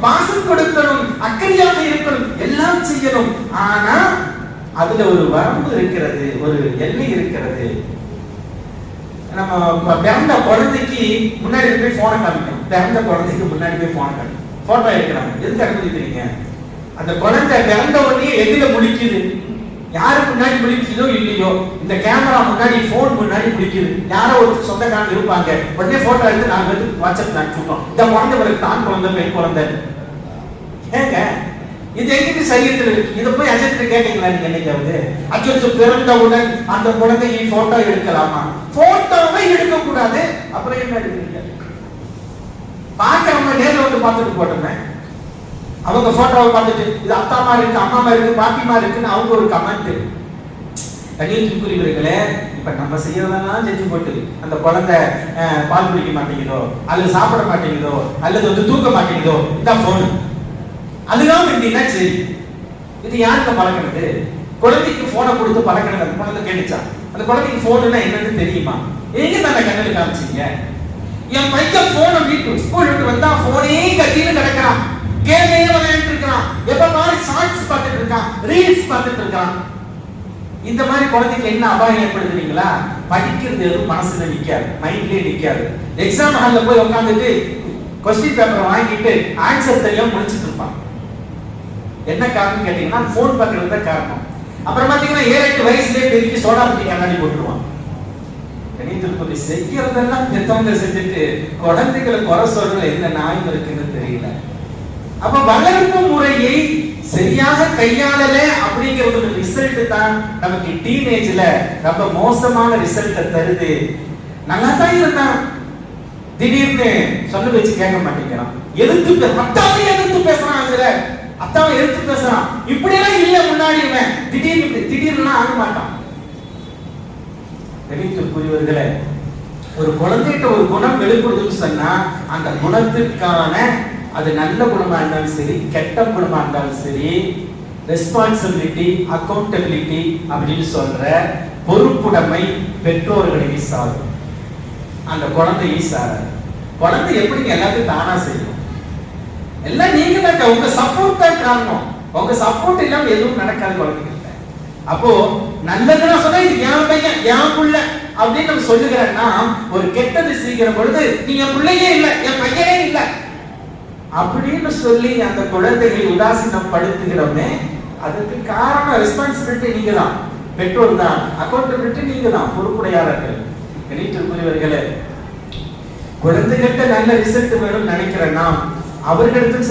பாசம் கொடுக்கணும், அக்கறையாக இருக்கணும், எல்லாம் செய்யணும். ஆனா அதுல ஒரு வரம்பு இருக்கிறது, ஒரு எல்லை இருக்கிறது. நம்ம பிறந்த குழந்தைக்கு முன்னாடி போய் போனை காமிக்கணும். பிறந்த குழந்தைக்கு முன்னாடி போய் போனை காமிக்கணும், போட்டோ எடுக்கிறாங்க. எதுக்கு அனுமதிக்கிறீங்க? அந்த குழந்தை பிறந்த உடனே எதுல முடிக்குது? யாருக்கு முன்னாடி முடிக்குதோ இல்லையோ, இந்த கேமரா முன்னாடி, போன் முன்னாடி முடிக்குது. யாரோ ஒரு சொந்தக்காரங்க இருப்பாங்க, உடனே போட்டோ எடுத்து நாங்க வந்து வாட்ஸ்அப்ல அனுப்பிச்சுட்டோம். இந்த குழந்தை பிறகு தான் குழந்தை, பெண் குழந்தை. ஏங்க இது எங்கிட்டு சரியத்தில் இருக்கு? இதை போய் அஜெக்ட் கேட்டீங்களா நீங்க என்னைக்காவது? அஜெக்ட் பிறந்தவுடன் அந்த குழந்தையை போட்டோ எடுக்கலாமா? போட்டோவை எடுக்க கூடாது. அப்புறம் என்ன எடுக்கிறீங்க? பாக்கிறவங்க நேர்ல வந்து பார்த்துட்டு போட்டோமே, அவங்க போட்டோவை பார்த்துட்டு இது அத்தாமா இருக்கு, அம்மாமா இருக்கு, பாட்டிமா இருக்குன்னு அவங்க ஒரு கமெண்ட். கண்ணியத்திற்குரியவர்களே, இப்ப நம்ம செய்யறதெல்லாம் செஞ்சு போட்டு அந்த குழந்தை பால் குடிக்க மாட்டேங்குதோ, அல்லது சாப்பிட மாட்டேங்குதோ, அல்லது வந்து தூக்க மாட்டேங்குதோ, இதான் போன். அதுதான் எப்படின்னா சரி, இது யாருக்கு பழக்கினது? குழந்தைக்கு போனை கொடுத்து பழக்கினது. அந்த குழந்தை கேட்டுச்சா? அந்த குழந்தைக்கு போனுன்னா என்னன்னு தெரியுமா? எங்க தான் கண்ணில் காமிச்சீங்க? என் பையன் போனை வீட்டு ஸ்கூல் விட்டு வந்தா போனே கட்டின்னு கிடக்கிறான், கேமே விளையாண்டு இருக்கான், எப்ப மாதிரி ஷார்ட்ஸ் பார்த்துட்டு இருக்கான், ரீல்ஸ் பார்த்துட்டு இருக்கான். இந்த மாதிரி குழந்தைக்கு என்ன அபாயம் ஏற்படுத்துறீங்களா? படிக்கிறது எதுவும் மனசுல நிக்காது, மைண்ட்லயே நிக்காது. எக்ஸாம் ஹால்ல போய் உட்காந்துட்டு கொஸ்டின் பேப்பரை வாங்கிட்டு ஆன்சர் தெரியாம முடிச்சிட்டு இருப்பான். என்ன காரணம் கேட்டீங்கன்னா போன் பார்க்கறது தான் காரணம். அப்புறம் பாத்தீங்கன்னா 7-8 வயசுலயே பெருக்கி சோடா புட்டி கண்ணாடி போட்டுருவான். கணிதத்தில் செய்யறதெல்லாம் பெற்றவங்க செஞ்சுட்டு குழந்தைகளை குறை சொல்றது என்ன நியாயம் இருக்குன்னு தெரியல. அப்ப வளர்ப்பு முறையை சரியாக கையாளல அப்படிங்கிற ஒரு ரிசல்ட் தான் நமக்கு டீனேஜ்ல ரொம்ப மோசமான ரிசல்ட் தருது. நல்லா தான் இருந்தான், திடீர்னு சொல்ல வச்சு கேட்க மாட்டேங்கிறான், எதிர்த்து அத்தாவை எதிர்த்து பேசுறான், அத்தாவை எதிர்த்து பேசுறான். இப்படி எல்லாம் இல்ல முன்னாடி, திடீர்னு ஆக மாட்டான். புரியவர்களே, ஒரு குழந்தைகிட்ட ஒரு குணம் வெளிப்படுதுன்னு சொன்னா அந்த குணத்திற்கான, அது நல்ல குணமா இருந்தாலும் சரி, கெட்ட குணமா இருந்தாலும் சரி, ரெஸ்பான்சிபிலிட்டி, அக்கௌண்டபிலிட்டி அப்படின்னு சொல்ற பொறுப்புடைமை பெற்றோர்களை சாரும். அந்த குழந்தையை சாராது. குழந்தை எப்படிங்க எல்லாத்தையும் தானா செய்யும்? எல்லாம் நீங்க தான், உங்க சப்போர்ட் தான் காரணம். உங்க சப்போர்ட் இல்லாம எதுவும் நடக்காது குழந்தைகிட்ட. அப்போ நல்லதுன்னா சொன்னா இது என் பையன், என் புள்ள அப்படின்னு நம்ம சொல்லுகிறேன்னா, ஒரு கெட்டது செய்கிற பொழுது நீ என் பிள்ளையே இல்ல, என் பையனே இல்ல அப்படின்னு சொல்லி அந்த குழந்தைகளை உதாசீனப்படுத்துகிறோமே, அதுக்கு காரணம் ரெஸ்பான்சிபிலிட்டி நீங்க தான், பெற்றோர் தான், அக்கௌண்டபிலிட்டி நீங்க தான், பொறுப்புடையாளர்கள். கணிதத்திற்குரியவர்களே, குழந்தைகிட்ட நல்ல ரிசல்ட் வேணும்னு நினைக்கிறேன் நாம் அவர்களிடத்தில்